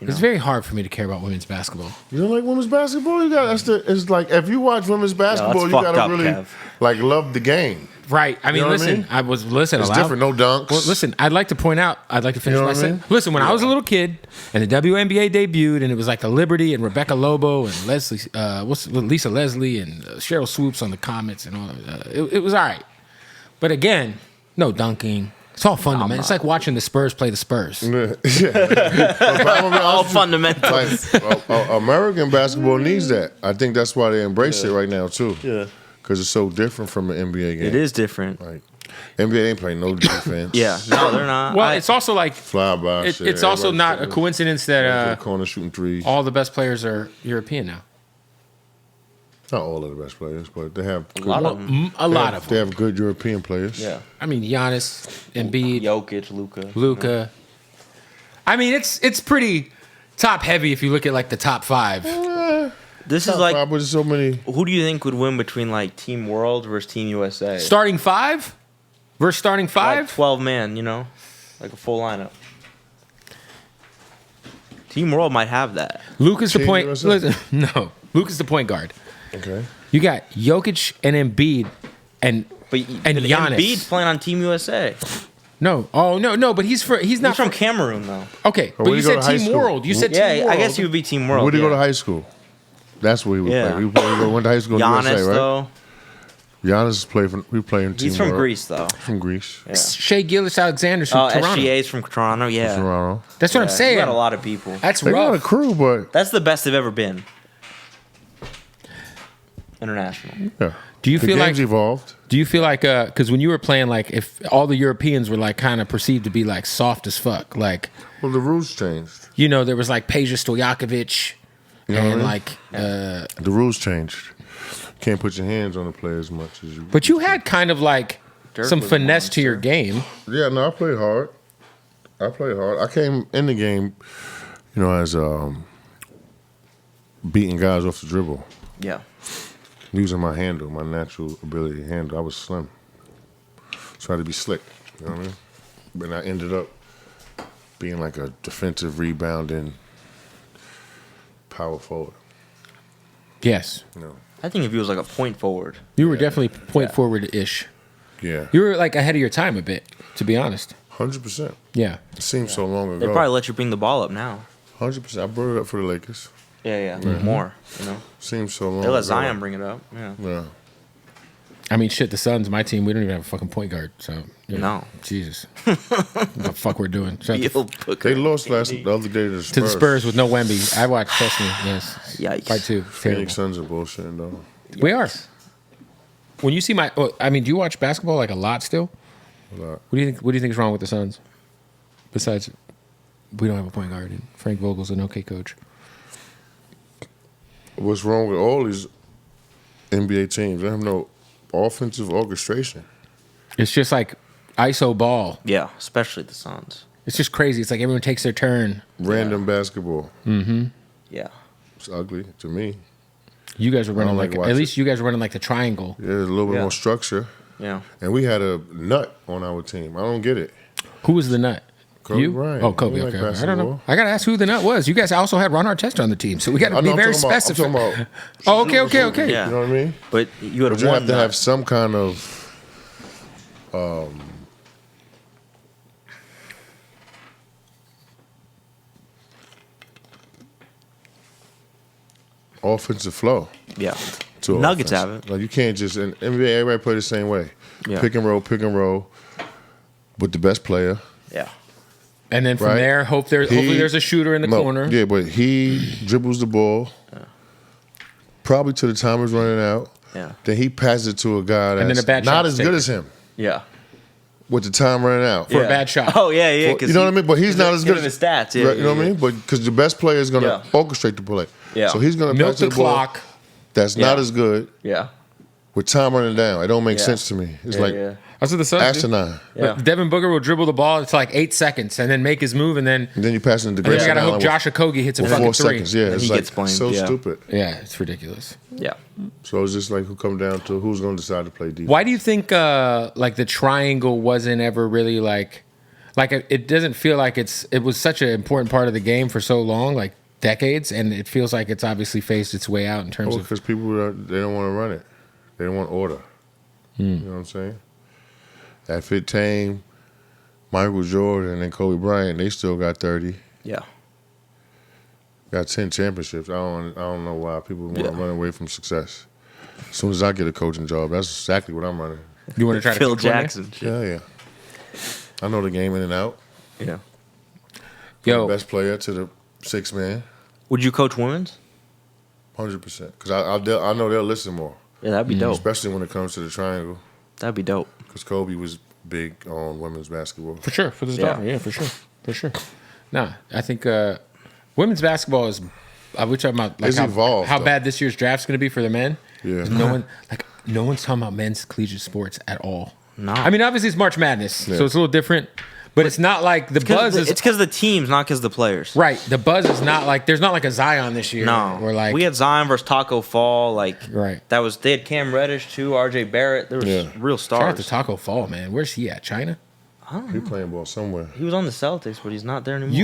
It's very hard for me to care about women's basketball. You don't like women's basketball? It's like if you watch women's basketball, you gotta really like love the game. Right. I mean, you know listen, I was listen. It's different. No dunks. Well, listen, I'd like to point out. I'd like to finish my I mean? Listen, when I was a little kid and the WNBA debuted, and it was like the Liberty and Rebecca Lobo and Lisa Leslie and Cheryl Swoops on the Comets and all. It was all right, but again, no dunking. It's all fundamental. It's like watching the Spurs play the Spurs. All fundamentals. Like, American basketball needs that. I think that's why they embrace it right now too. Yeah. Because it's so different from the NBA game. It is different. Like NBA ain't playing no defense. Yeah, no, they're not. Well, it's also like fly by. It's also not a coincidence that corner shooting threes. all the best players are European now. Not all of the best players, but they have A lot of them. A lot of They them. have good European players. Yeah. I mean, Giannis, Embiid, Jokic, Luka. Luka. I mean, it's pretty top heavy if you look at like the top five. This is like, but so many. who do you think would win between like Team World versus Team USA? Starting five versus starting five. Like 12 man, like a full lineup. Team World might have that. Luka's the Team point. USA. Listen, no, Luka's the point guard. Okay. You got Jokic and Embiid and But Giannis. Embiid's playing on Team USA. No, no, but he's not He's from Cameroon though. Okay, but where'd you he go said to high Team school? World. You said Team Yeah, World. I guess he would be Team World. Where did he go to yeah. high school? That's where he would Yeah. play. He went to high school in the Giannis USA, right? though, Giannis we play in Team he's from World. Greece though. From Greece. Yeah. Shea Gilgeous-Alexander's from Oh, Toronto. SGA's from Toronto. Yeah, Toronto. That's what I'm Yeah, saying. You got a lot of people. That's They got a rough. crew, but That's the best they've ever been. International. yeah. Do you The feel game's like? evolved. Do you feel like? Because when you were playing, like if all the Europeans were like kind of perceived to be like soft as fuck, like Well, the rules changed. there was like Peja Stojakovic You know what I and mean? like. The rules changed. Can't put your hands on the player as much as you. But you had kind of like Dirk some was a finesse to your monster. game. Yeah, no, I played hard. I came in the game, as beating guys off the dribble, Yeah. using my handle, my natural ability to handle. I was slim, so I had to be slick. You know what I mean? But I ended up being like a defensive rebounding power forward. Yes, I think if he was like a point forward. you were definitely point forward ish. Yeah, You were like ahead of your time a bit, to be honest. 100%. Yeah. It seems so long They ago. probably let you bring the ball up now. 100%. I brought it up for the Lakers. Yeah, more. Seems so long They let ago. Zion bring it up. Yeah. Yeah. I mean, shit, the Suns, my team, we don't even have a fucking point guard. So, No. Jesus. What the fuck we're doing? Shut the Field Booker. They lost the other day to the Spurs. to the Spurs with no Wemby. I watched, trust me. Yes. Yikes. Part two. Phoenix Terrible. Suns are bullshitting, though. We are. When you see do you watch basketball like a lot still? A lot. What do you think is wrong with the Suns? Besides, we don't have a point guard and Frank Vogel's an okay coach. What's wrong with all these NBA teams? They have no offensive orchestration. It's just like ISO ball. Yeah, especially the Suns. It's just crazy. It's like everyone takes their turn. Random basketball. Yeah. It's ugly to me. You guys were running like like watch at it. least you guys were running like the triangle. Yeah, there's a little bit Yeah. more structure. Yeah. And we had a nut on our team. I don't get it. Who was the nut? Kobe You? Bryant. Oh, Kobe. He like Okay. I don't know. basketball. I gotta ask who the nut was. You guys also had Ron Artest on the team, so we got to be I'm very talking about- specific. I'm talking about, Oh, okay. Yeah. you know what I mean? But you would But have you won have to that. have some kind of offensive flow. Yeah. To Nuggets offense. have it. Like you can't just in NBA. Everybody play the same way. Yeah. Pick and roll, with the best player. Yeah. And then from Right. there, hopefully there's a shooter in the No, corner. Yeah, but he dribbles the ball. Probably to the time it's running out. Yeah. Then he passes it to a guy then that's a bad not shot as taker. good as him Yeah. with the time running out. For a Yeah. bad shot. Oh, yeah. You know what I mean? But he's not as good as as his stats. Yeah, right, you know what I mean? But because the best player is going to Yeah. orchestrate the play. Yeah. So he's going to Milk pass to the the ball clock. that's not Yeah. as good Yeah. with time running down. It don't make Yeah. sense to me. It's Yeah, like yeah. That's what the Suns do. asinine. Yeah. Devin Booker will dribble the ball. It's like 8 seconds, and then make his move, and then And then you pass it into then you Grayson got to hook Allen Josh Okogie hits a with fucking 4 three. seconds. Yeah, And it's he like gets blamed, so yeah. stupid. Yeah, it's ridiculous. Yeah. So it's just like who come down to who's going to decide to play defense. Why do you think like the triangle wasn't ever really like like it doesn't feel like it was such an important part of the game for so long, like decades, and it feels like it's obviously phased its way out in terms of because people they don't want to run it. They don't want order. You know what I'm saying? That fit Tame, Michael Jordan, and Kobe Bryant, they still got 30. Yeah. Got 10 championships. I don't know why people want to run away from success. As soon as I get a coaching job, that's exactly what I'm running. You want to try to Phil coach one day? Jackson. Shit. Yeah. I know the game in and out. Yeah. Yo, Best player to the 6 man, Would you coach women's? 100%. Because I know they'll listen more, Yeah, that'd be dope. especially when it comes to the triangle. That'd be dope. Because Kobe was big on women's basketball. for sure, for this Yeah. daughter, yeah, for sure. Nah, I think women's basketball is. We're talking about like It's evolved, how though. bad this year's draft's going to be for the men. Yeah. No one's talking about men's collegiate sports at all. No. I mean, obviously it's March Madness, so it's a little different. But it's not like the buzz is It's because the teams, not because the players. right. The buzz is not like there's not like a Zion this year. No. Or like we had Zion versus Taco Fall. Like, Right. That was, they had Cam Reddish too, RJ Barrett. There was real shout out to stars. Taco Fall, man. Where's he at? China? He playing ball somewhere. He was on the Celtics, but he's not there anymore.